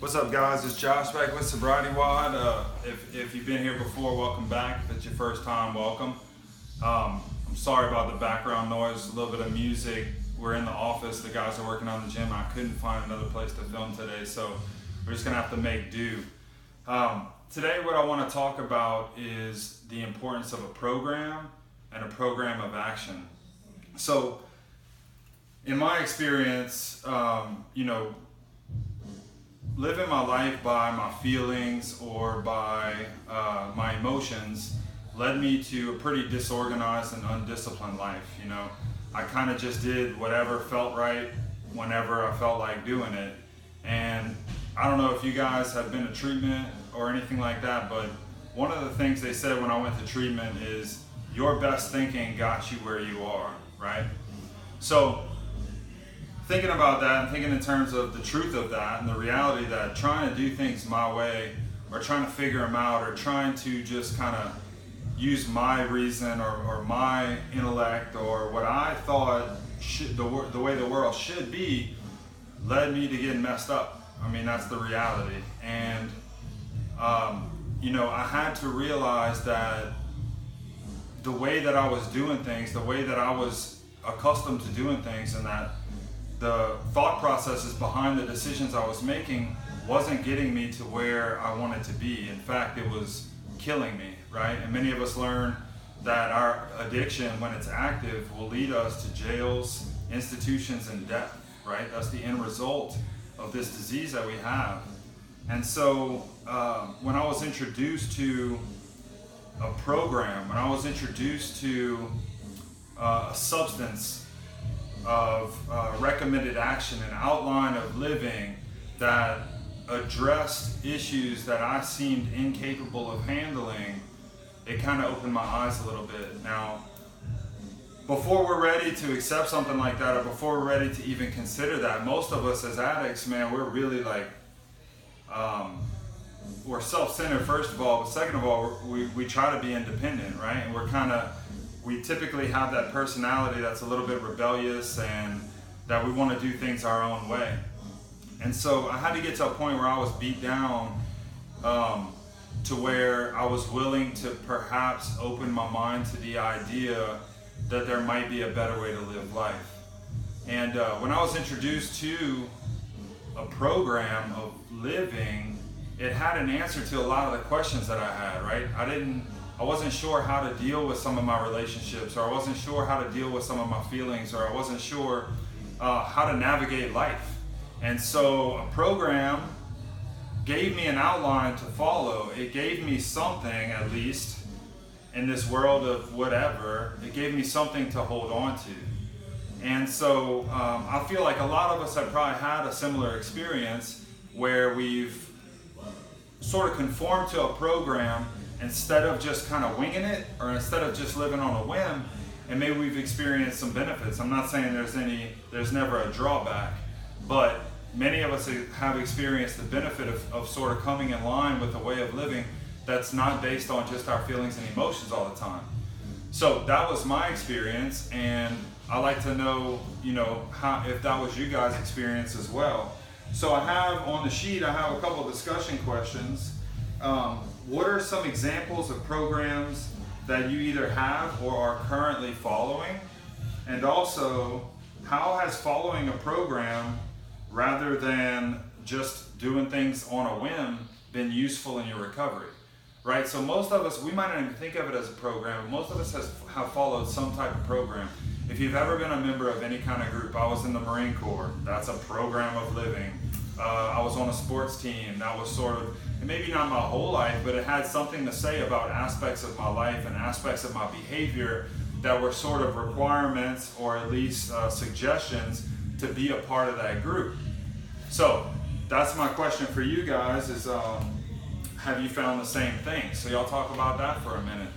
What's up, guys? It's Josh back with Sobriety Wod. If you've been here before, welcome back. If it's your first time, welcome. I'm sorry about the background noise, a little bit of music. We're in the office, the guys are working on the gym. I couldn't find another place to film today, so we're just gonna have to make do. Today what I want to talk about is the importance of a program and a program of action. So in my experience, living my life by my feelings or by my emotions led me to a pretty disorganized and undisciplined life. I kind of just did whatever felt right whenever I felt like doing it. And I don't know if you guys have been to treatment or anything like that, but one of the things they said when I went to treatment is your best thinking got you where you are, right? So thinking about that and thinking in terms of the truth of that and the reality that trying to do things my way or trying to figure them out or trying to just kind of use my reason or my intellect or what I thought the way the world should be led me to getting messed up. I mean, that's the reality. And I had to realize that the way that I was doing things, the way that I was accustomed to doing things, and that the thought processes behind the decisions I was making wasn't getting me to where I wanted to be. In fact, it was killing me, right? And many of us learn that our addiction, when it's active, will lead us to jails, institutions, and death, right? That's the end result of this disease that we have. And so when I was introduced to a program, when I was introduced to a substance of recommended action, an outline of living that addressed issues that I seemed incapable of handling, it kind of opened my eyes a little bit. Now, before we're ready to accept something like that, or before we're ready to even consider that, most of us as addicts, man, we're really like, we're self-centered first of all, but second of all, we try to be independent, right? And we typically have that personality that's a little bit rebellious and that we want to do things our own way. And so I had to get to a point where I was beat down to where I was willing to perhaps open my mind to the idea that there might be a better way to live life. And when I was introduced to a program of living, it had an answer to a lot of the questions that I had, right? I wasn't sure how to deal with some of my relationships, or I wasn't sure how to deal with some of my feelings, or I wasn't sure how to navigate life. And so a program gave me an outline to follow. It gave me something, at least, in this world of whatever. It gave me something to hold on to. And so I feel like a lot of us have probably had a similar experience where we've sort of conformed to a program instead of just kind of winging it, or instead of just living on a whim, and maybe we've experienced some benefits. I'm not saying there's never a drawback, but many of us have experienced the benefit of sort of coming in line with a way of living that's not based on just our feelings and emotions all the time. So that was my experience, and I like to know, if that was you guys' experience as well. So I have on the sheet, I have a couple of discussion questions. What are some examples of programs that you either have or are currently following? And also, how has following a program rather than just doing things on a whim been useful in your recovery? Right? So most of us, we might not even think of it as a program, but most of us have followed some type of program. If you've ever been a member of any kind of group, I was in the Marine Corps, that's a program of living. I was on a sports team, that was sort of, maybe not my whole life, but it had something to say about aspects of my life and aspects of my behavior that were sort of requirements, or at least suggestions to be a part of that group. So that's my question for you guys is, have you found the same thing? So y'all talk about that for a minute.